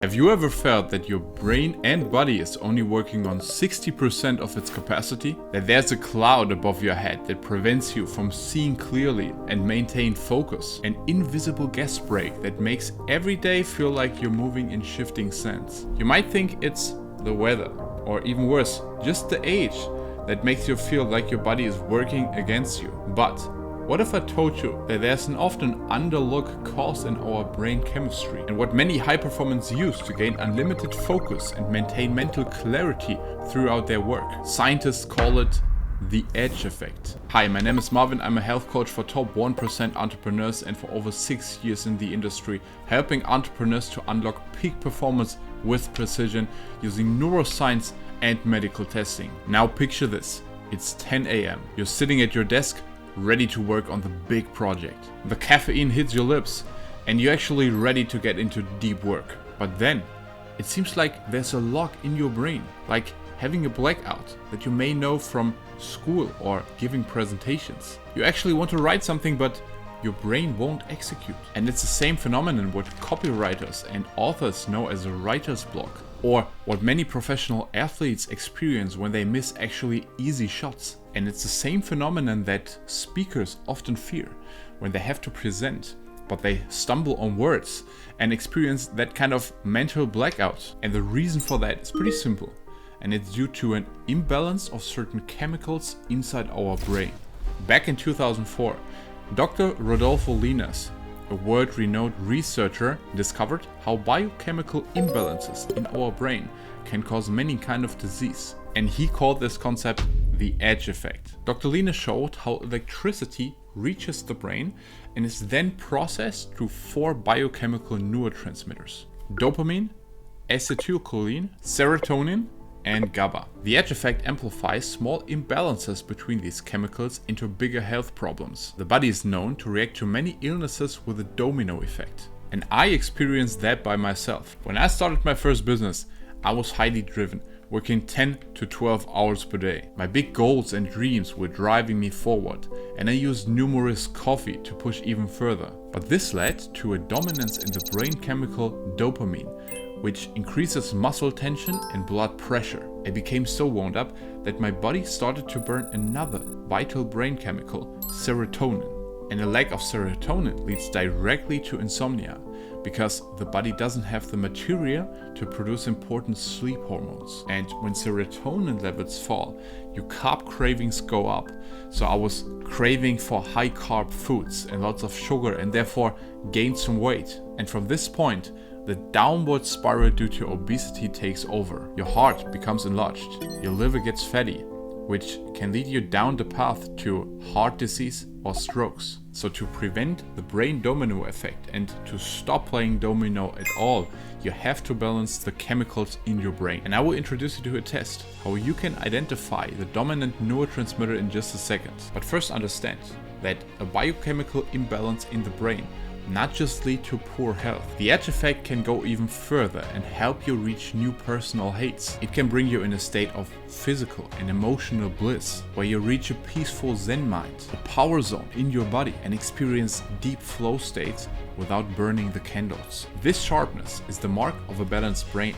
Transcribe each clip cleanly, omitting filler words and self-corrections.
Have you ever felt that your brain and body is only working on 60% of its capacity? That there's a cloud above your head that prevents you from seeing clearly and maintain focus? An invisible gas brake that makes every day feel like you're moving in shifting sands? You might think it's the weather, or even worse, just the age that makes you feel like your body is working against you. But what if I told you that there's an often underlooked cause in our brain chemistry, and what many high performers use to gain unlimited focus and maintain mental clarity throughout their work? Scientists call it the edge effect. Hi, my name is Marvin. I'm a health coach for top 1% entrepreneurs and for over 6 years in the industry, helping entrepreneurs to unlock peak performance with precision using neuroscience and medical testing. Now picture this. It's 10 a.m. You're sitting at your desk, ready to work on the big project. The caffeine hits your lips and you're actually ready to get into deep work. But then it seems like there's a lock in your brain, like having a blackout that you may know from school or giving presentations. You actually want to write something, but your brain won't execute. And it's the same phenomenon what copywriters and authors know as a writer's block, or what many professional athletes experience when they miss actually easy shots. And it's the same phenomenon that speakers often fear when they have to present, but they stumble on words and experience that kind of mental blackout. And the reason for that is pretty simple, and it's due to an imbalance of certain chemicals inside our brain. Back in 2004, Dr. Rodolfo Linares, a world-renowned researcher, discovered how biochemical imbalances in our brain can cause many kinds of disease. And he called this concept the edge effect. Dr. Linares showed how electricity reaches the brain and is then processed through 4 biochemical neurotransmitters: dopamine, acetylcholine, serotonin, and GABA. The edge effect amplifies small imbalances between these chemicals into bigger health problems. The body is known to react to many illnesses with a domino effect. And I experienced that by myself. When I started my first business, I was highly driven, working 10 to 12 hours per day. My big goals and dreams were driving me forward, and I used numerous coffee to push even further. But this led to a dominance in the brain chemical dopamine, which increases muscle tension and blood pressure. I became so wound up that my body started to burn another vital brain chemical, serotonin. And a lack of serotonin leads directly to insomnia, because the body doesn't have the material to produce important sleep hormones. And when serotonin levels fall, your carb cravings go up. So I was craving for high carb foods and lots of sugar, and therefore gained some weight. And from this point, the downward spiral due to obesity takes over. Your heart becomes enlarged, your liver gets fatty, which can lead you down the path to heart disease or strokes. So to prevent the brain domino effect and to stop playing domino at all, you have to balance the chemicals in your brain. And I will introduce you to a test, how you can identify the dominant neurotransmitter in just a second. But first understand that a biochemical imbalance in the brain not just lead to poor health. The edge effect can go even further and help you reach new personal heights. It can bring you in a state of physical and emotional bliss, where you reach a peaceful Zen mind, a power zone in your body, and experience deep flow states without burning the candles. This sharpness is the mark of a balanced brain,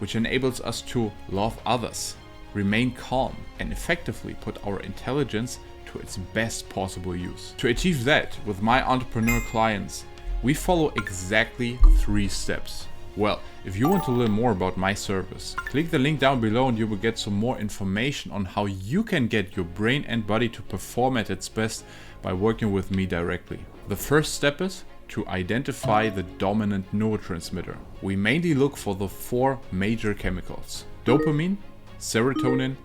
which enables us to love others, remain calm, and effectively put our intelligence to its best possible use. To achieve that with my entrepreneur clients, we follow exactly 3 steps. Well, if you want to learn more about my service, click the link down below and you will get some more information on how you can get your brain and body to perform at its best by working with me directly. The first step is to identify the dominant neurotransmitter. We mainly look for the 4 major chemicals: dopamine, serotonin,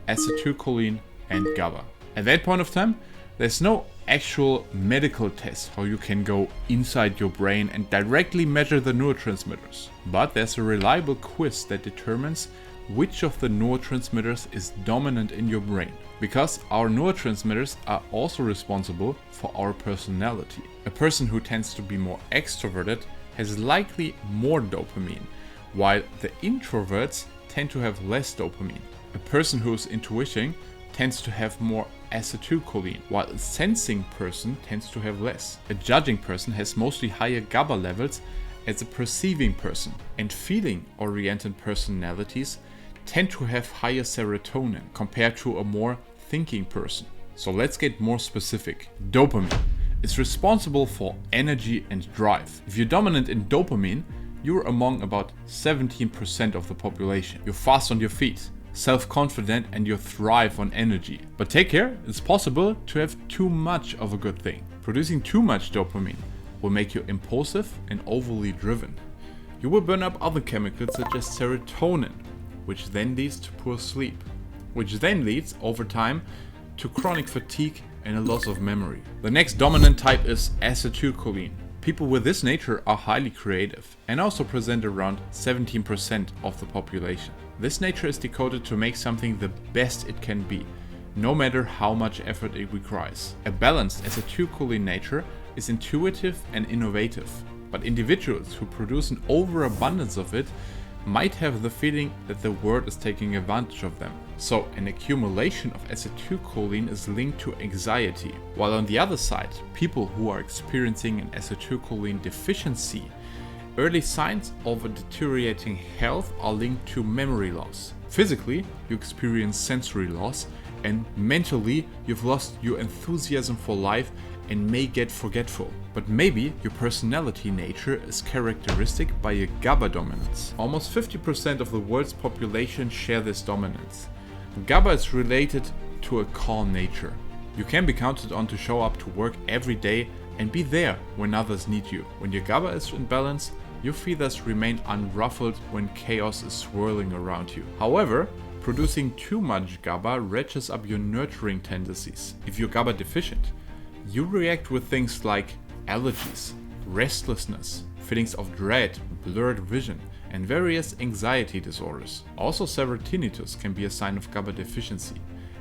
acetylcholine, and GABA. At that point of time, there's no actual medical test how you can go inside your brain and directly measure the neurotransmitters. But there's a reliable quiz that determines which of the neurotransmitters is dominant in your brain. Because our neurotransmitters are also responsible for our personality. A person who tends to be more extroverted has likely more dopamine, while the introverts tend to have less dopamine. A person who's intuiting tends to have more acetylcholine, while a sensing person tends to have less. A judging person has mostly higher GABA levels as a perceiving person, and feeling-oriented personalities tend to have higher serotonin compared to a more thinking person. So let's get more specific. Dopamine is responsible for energy and drive. If you're dominant in dopamine, you're among about 17% of the population. You're fast on your feet, self-confident, and you thrive on energy. But take care, it's possible to have too much of a good thing. Producing too much dopamine will make you impulsive and overly driven. You will burn up other chemicals such as serotonin, which then leads to poor sleep, which then leads over time to chronic fatigue and a loss of memory. The next dominant type is acetylcholine. People with this nature are highly creative and also present around 17% of the population. This nature is decoded to make something the best it can be, no matter how much effort it requires. A balanced acetylcholine nature is intuitive and innovative, but individuals who produce an overabundance of it might have the feeling that the world is taking advantage of them. So an accumulation of acetylcholine is linked to anxiety, while on the other side, people who are experiencing an acetylcholine deficiency, early signs of a deteriorating health are linked to memory loss. Physically, you experience sensory loss, and mentally, you've lost your enthusiasm for life and may get forgetful. But maybe your personality nature is characteristic by a GABA dominance. Almost 50% of the world's population share this dominance. GABA is related to a calm nature. You can be counted on to show up to work every day and be there when others need you. When your GABA is in balance, your feathers remain unruffled when chaos is swirling around you. However, producing too much GABA ratchets up your nurturing tendencies. If you're GABA deficient, you react with things like allergies, restlessness, feelings of dread, blurred vision, and various anxiety disorders. Also, serotinnitus can be a sign of GABA deficiency,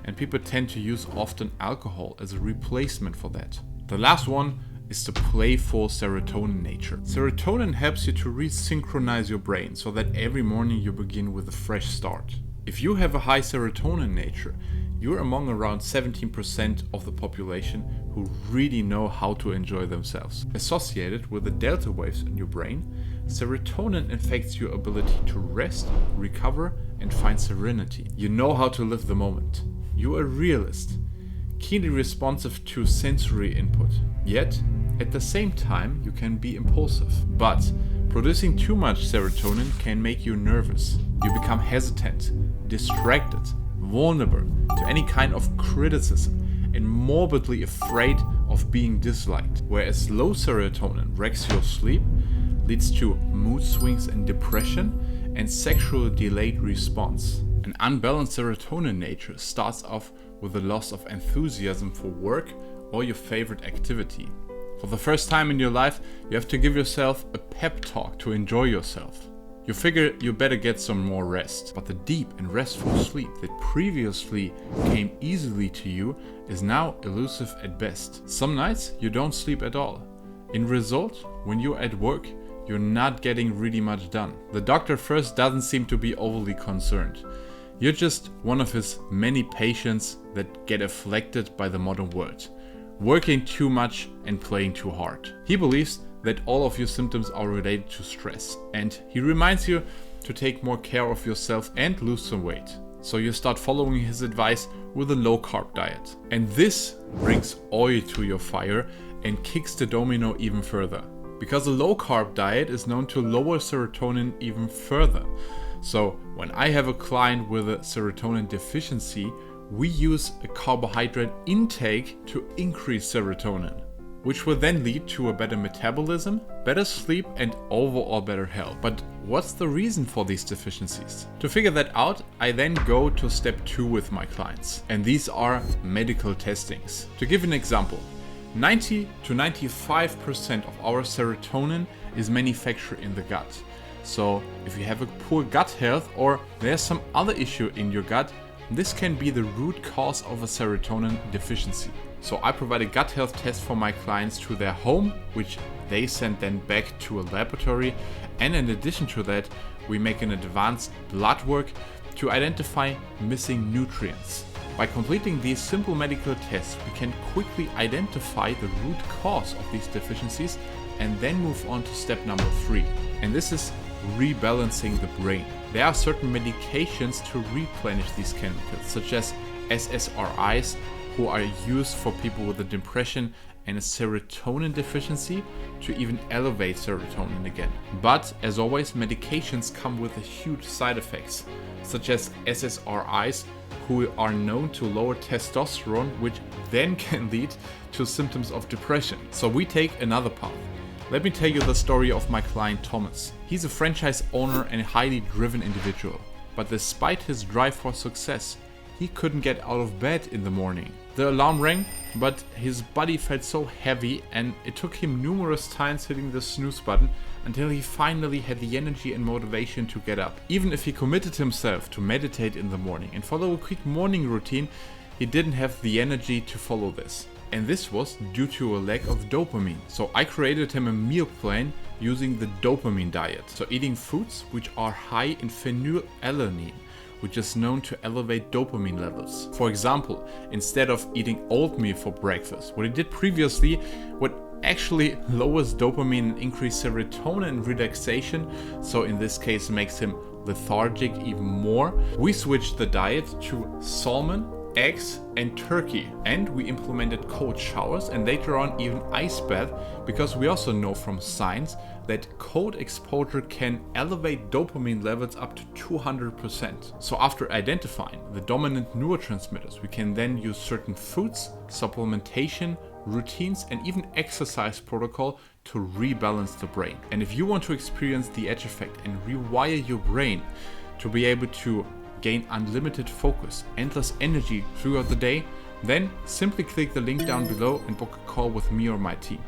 and people tend to use often alcohol as a replacement for that. The last one is the playful serotonin nature. Serotonin helps you to resynchronize your brain so that every morning you begin with a fresh start. If you have a high serotonin nature, you're among around 17% of the population who really know how to enjoy themselves. Associated with the delta waves in your brain, serotonin affects your ability to rest, recover, and find serenity. You know how to live the moment. You're a realist, keenly responsive to sensory input. Yet, at the same time, you can be impulsive. But producing too much serotonin can make you nervous. You become hesitant, distracted, vulnerable to any kind of criticism, and morbidly afraid of being disliked. Whereas low serotonin wrecks your sleep, leads to mood swings and depression, and sexual delayed response. An unbalanced serotonin nature starts off with a loss of enthusiasm for work or your favorite activity. For the first time in your life, you have to give yourself a pep talk to enjoy yourself. You figure you better get some more rest, but the deep and restful sleep that previously came easily to you is now elusive at best. Some nights you don't sleep at all. In result, when you're at work, you're not getting really much done. The doctor first doesn't seem to be overly concerned. You're just one of his many patients that get afflicted by the modern world, working too much and playing too hard. He believes that all of your symptoms are related to stress, and he reminds you to take more care of yourself and lose some weight. So you start following his advice with a low-carb diet. And this brings oil to your fire and kicks the domino even further. Because a low-carb diet is known to lower serotonin even further. So when I have a client with a serotonin deficiency, we use a carbohydrate intake to increase serotonin, which will then lead to a better metabolism, better sleep, and overall better health. But what's the reason for these deficiencies? To figure that out, I then go to step 2 with my clients, and these are medical testings. To give an example, 90 to 95% of our serotonin is manufactured in the gut. So if you have a poor gut health or there's some other issue in your gut, this can be the root cause of a serotonin deficiency. So I provide a gut health test for my clients to their home, which they send then back to a laboratory. And in addition to that, we make an advanced blood work to identify missing nutrients. By completing these simple medical tests, we can quickly identify the root cause of these deficiencies and then move on to step number 3. And this is rebalancing the brain. There are certain medications to replenish these chemicals, such as SSRIs, who are used for people with a depression and a serotonin deficiency to even elevate serotonin again. But as always, medications come with huge side effects, such as SSRIs, who are known to lower testosterone, which then can lead to symptoms of depression. So we take another path. Let me tell you the story of my client Thomas. He's a franchise owner and a highly driven individual. But despite his drive for success, he couldn't get out of bed in the morning. The alarm rang, but his body felt so heavy, and it took him numerous times hitting the snooze button until he finally had the energy and motivation to get up. Even if he committed himself to meditate in the morning and follow a quick morning routine, he didn't have the energy to follow this. And this was due to a lack of dopamine. So I created him a meal plan using the dopamine diet. So eating foods which are high in phenylalanine, which is known to elevate dopamine levels. For example, instead of eating oatmeal for breakfast, what he did previously, what actually lowers dopamine and increase serotonin and relaxation, so in this case makes him lethargic even more. We switched the diet to salmon, eggs and turkey, and we implemented cold showers and later on even ice bath, because we also know from science that cold exposure can elevate dopamine levels up to 200%. So after identifying the dominant neurotransmitters, we can then use certain foods, supplementation, routines and even exercise protocol to rebalance the brain. And if you want to experience the edge effect and rewire your brain to be able to gain unlimited focus, endless energy throughout the day, then simply click the link down below and book a call with me or my team.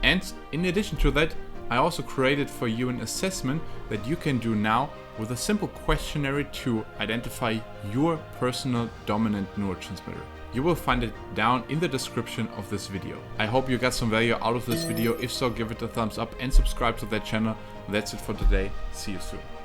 And in addition to that, I also created for you an assessment that you can do now with a simple questionnaire to identify your personal dominant neurotransmitter. You will find it down in the description of this video. I hope you got some value out of this video. If so, give it a thumbs up and subscribe to that channel. That's it for today. See you soon.